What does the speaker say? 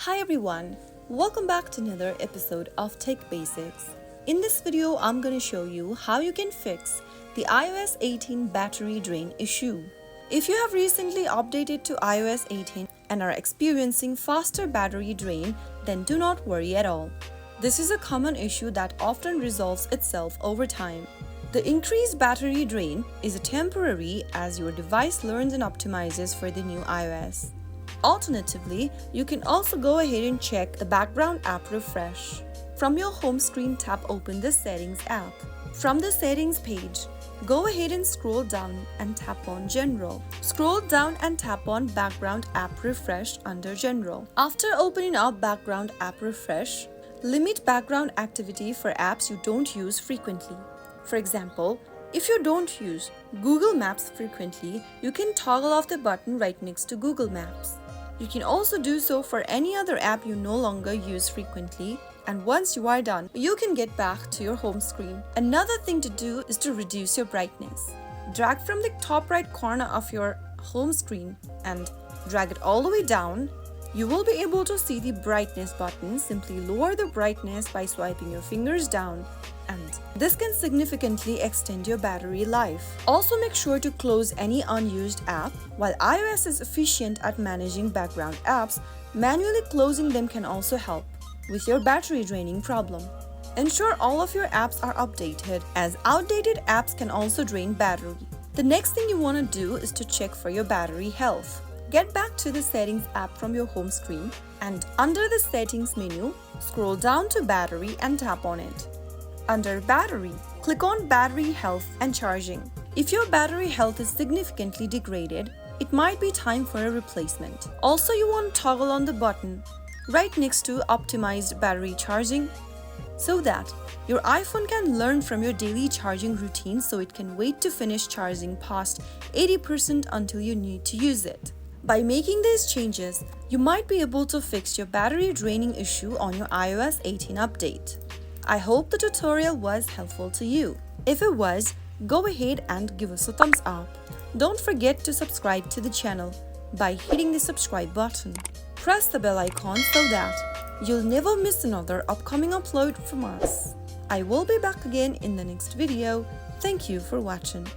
Hi everyone, welcome back to another episode of Tech Basics. In this video, I'm going to show you how you can fix the iOS 18 battery drain issue. If you have recently updated to iOS 18 and are experiencing faster battery drain, then do not worry at all. This is a common issue that often resolves itself over time. The increased battery drain is temporary as your device learns and optimizes for the new iOS. Alternatively, you can also go ahead and check the background app refresh. From your home screen, tap open the Settings app. From the Settings page, go ahead and scroll down and tap on General. Scroll down and tap on Background App Refresh under General. After opening up Background App Refresh, limit background activity for apps you don't use frequently. For example, if you don't use Google Maps frequently, you can toggle off the button right next to Google Maps. You can also do so for any other app you no longer use frequently, and once you are done, you can get back to your home screen. Another thing to do is to reduce your brightness. Drag from the top right corner of your home screen and drag it all the way down. You will be able to see the brightness button. Simply lower the brightness by swiping your fingers down, and this can significantly extend your battery life. Also, make sure to close any unused app. While iOS is efficient at managing background apps, manually closing them can also help with your battery draining problem. Ensure all of your apps are updated, as outdated apps can also drain battery. The next thing you want to do is to check for your battery health. Get back to the Settings app from your home screen, and under the Settings menu, scroll down to Battery and tap on it. Under Battery, click on Battery Health and Charging. If your battery health is significantly degraded, it might be time for a replacement. Also, you want to toggle on the button right next to Optimized Battery Charging so that your iPhone can learn from your daily charging routine, so it can wait to finish charging past 80% until you need to use it. By making these changes, you might be able to fix your battery draining issue on your iOS 18 update. I hope the tutorial was helpful to you. If it was, go ahead and give us a thumbs up. Don't forget to subscribe to the channel by hitting the subscribe button. Press the bell icon so that you'll never miss another upcoming upload from us. I will be back again in the next video. Thank you for watching.